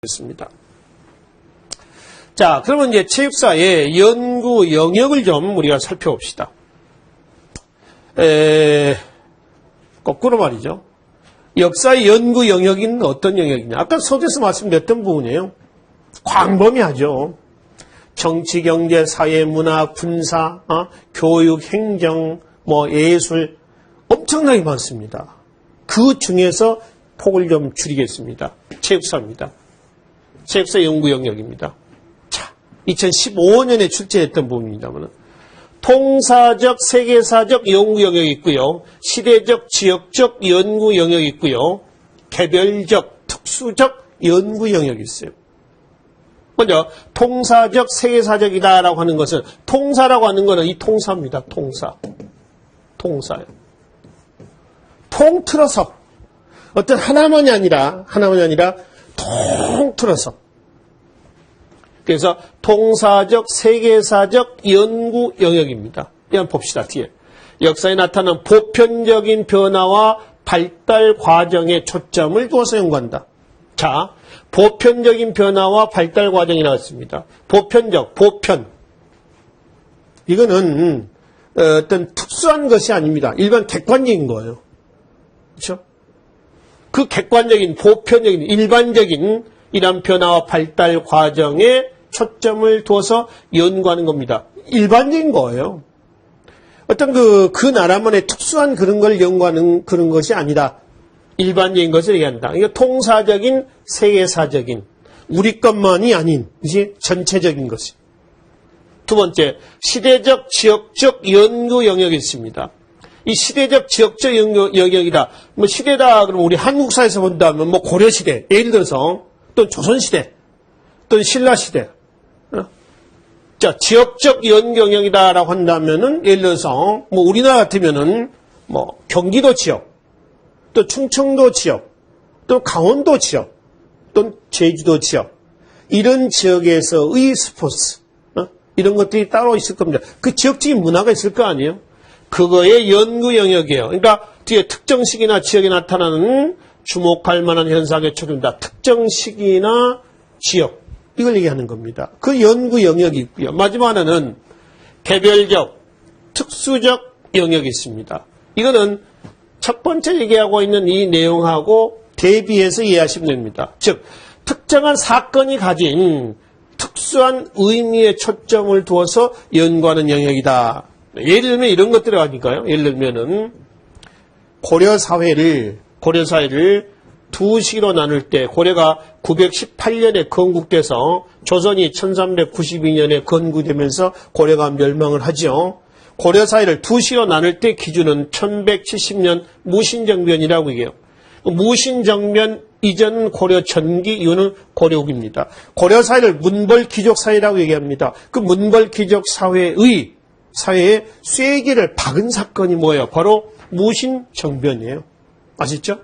있습니다. 자, 그러면 이제 체육사의 연구 영역을 좀 우리가 살펴봅시다. 거꾸로 말이죠. 역사의 연구 영역인 어떤 영역이냐? 아까 서두에서 말씀드렸던 부분이에요. 광범위하죠. 정치, 경제, 사회, 문화, 군사, 교육, 행정, 예술 엄청나게 많습니다. 그 중에서 폭을 좀 줄이겠습니다. 체육사입니다. 체육사 연구 영역입니다. 자, 2015년에 출제했던 부분입니다만 통사적, 세계사적 연구 영역이 있고요. 시대적, 지역적 연구 영역이 있고요. 개별적, 특수적 연구 영역이 있어요. 먼저 통사적, 세계사적이다라고 하는 것은 통사라고 하는 것은 이 통사입니다. 통사요. 통틀어서 어떤 하나만이 아니라 통틀어서. 그래서 통사적, 세계사적 연구 영역입니다. 한번 봅시다. 뒤에. 역사에 나타난 보편적인 변화와 발달 과정에 초점을 두어서 연구한다. 자, 보편적인 변화와 발달 과정이 나왔습니다. 보편. 이거는 어떤 특수한 것이 아닙니다. 일반 객관적인 거예요. 그렇죠? 그 객관적인, 보편적인, 일반적인 이런 변화와 발달 과정에 초점을 두어서 연구하는 겁니다. 일반적인 거예요. 어떤 그 나라만의 특수한 그런 걸 연구하는 그런 것이 아니라 일반적인 것을 얘기한다. 이거 통사적인, 세계사적인, 우리 것만이 아닌 이제 전체적인 것이. 두 번째, 시대적, 지역적 연구 영역이 있습니다. 이 시대적, 지역적 영역이다. 시대다, 그러면 우리 한국사에서 본다면 고려시대, 예를 들어서, 또 조선시대, 또 신라시대. 자, 지역적 연구 영역이다라고 한다면은, 예를 들어서, 우리나라 같으면은, 경기도 지역, 또 충청도 지역, 또 강원도 지역, 또 제주도 지역, 이런 지역에서의 스포츠, 이런 것들이 따로 있을 겁니다. 그 지역적인 문화가 있을 거 아니에요? 그거의 연구 영역이에요. 그러니까 뒤에 특정 시기나 지역에 나타나는 주목할 만한 현상에 초점다. 특정 시기나 지역, 이걸 얘기하는 겁니다. 그 연구 영역이 있고요. 마지막 하나는 개별적, 특수적 영역이 있습니다. 이거는 첫 번째 얘기하고 있는 이 내용하고 대비해서 이해하시면 됩니다. 즉, 특정한 사건이 가진 특수한 의미에 초점을 두어서 연구하는 영역이다. 예를 들면 이런 것들이 아닐까요? 예를 들면은 고려 사회를 두 시기로 나눌 때 고려가 918년에 건국돼서 조선이 1392년에 건국되면서 고려가 멸망을 하죠. 고려 사회를 두 시기로 나눌 때 기준은 1170년 무신정변이라고 얘기해요. 무신정변 이전 고려 전기 이후는 고려국입니다. 고려 사회를 문벌귀족 사회라고 얘기합니다. 그 문벌귀족 사회의 쐐기를 박은 사건이 뭐예요? 바로 무신정변이에요. 아시죠?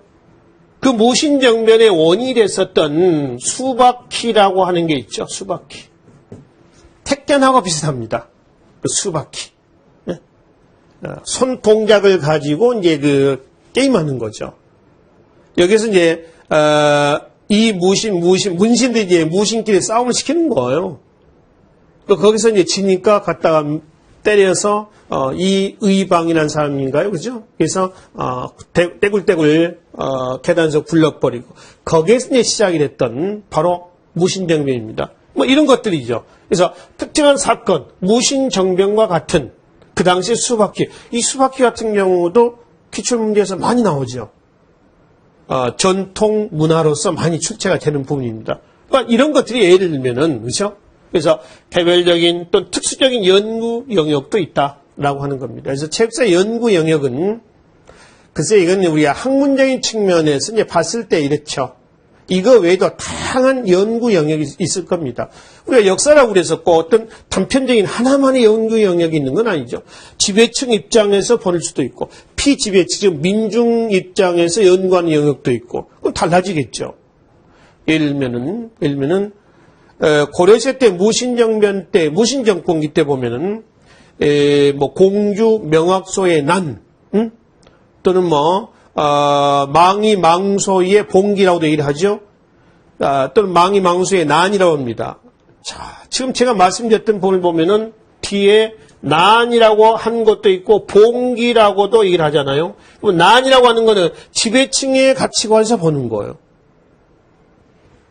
그 무신정변의 원인이 됐었던 수박키라고 하는 게 있죠. 수박키. 택견하고 비슷합니다. 그 수박키. 손 동작을 가지고 이제 게임하는 거죠. 여기서 이제 이 문신들이 이제 무신끼리 싸움을 시키는 거예요. 거기서 이제 지니까 갔다가 때려서 이 의방이라는 사람인가요, 그죠? 그래서 떼굴떼굴 계단에서 굴러버리고 거기에서 이제 시작이 됐던 바로 무신정변입니다. 이런 것들이죠. 그래서 특정한 사건, 무신정변과 같은 그 당시 수박키, 이 수박키 같은 경우도 기출문제에서 많이 나오죠. 전통 문화로서 많이 출제가 되는 부분입니다. 그러니까 이런 것들이 예를 들면은, 그렇죠? 그래서 개별적인 또 특수적인 연구 영역도 있다라고 하는 겁니다. 그래서 체육사 연구 영역은 글쎄 이건 우리가 학문적인 측면에서 이제 봤을 때 이렇죠. 이거 외에도 다양한 연구 영역이 있을 겁니다. 우리가 역사라고 그랬었고 어떤 단편적인 하나만의 연구 영역이 있는 건 아니죠. 지배층 입장에서 볼 수도 있고 피지배층, 즉 민중 입장에서 연구하는 영역도 있고 그럼 달라지겠죠. 예를 들면은 고려시대 때 무신정변 때 무신정권기 때 보면은 공주 명학소의 난, 또는 망이 망소의 봉기라고도 얘기를 하죠. 또는 망이 망수의 난이라고 합니다. 자, 지금 제가 말씀드렸던 부분을 보면은 뒤에 난이라고 한 것도 있고 봉기라고도 얘기를 하잖아요. 그럼 난이라고 하는 거는 지배층의 가치관에서 보는 거예요.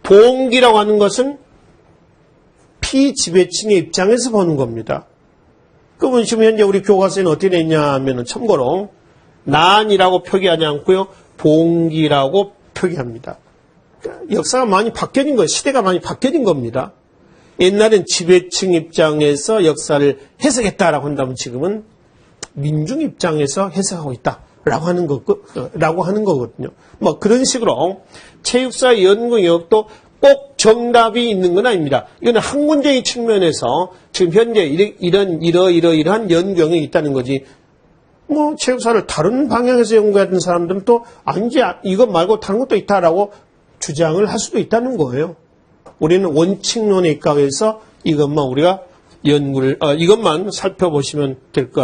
봉기라고 하는 것은 피지배층의 입장에서 보는 겁니다. 그러면 지금 현재 우리 교과서에는 어떻게 됐냐 하면은 참고로 난이라고 표기하지 않고요. 봉기라고 표기합니다. 그러니까 역사가 많이 바뀌어진 거예요. 시대가 많이 바뀌어진 겁니다. 옛날엔 지배층 입장에서 역사를 해석했다라고 한다면 지금은 민중 입장에서 해석하고 있다라고 하는 거거든요. 뭐 그런 식으로 체육사 연구 영역도 꼭 정답이 있는 건 아닙니다. 이거는 학문적인 측면에서 지금 현재 이러한 연구 영역이 있다는 거지. 뭐 체육사를 다른 방향에서 연구하던 사람들은 또 아니지 이것 말고 다른 것도 있다라고 주장을 할 수도 있다는 거예요. 우리는 원칙론에 입각해서 이것만 우리가 이것만 살펴보시면 될 것 같습니다.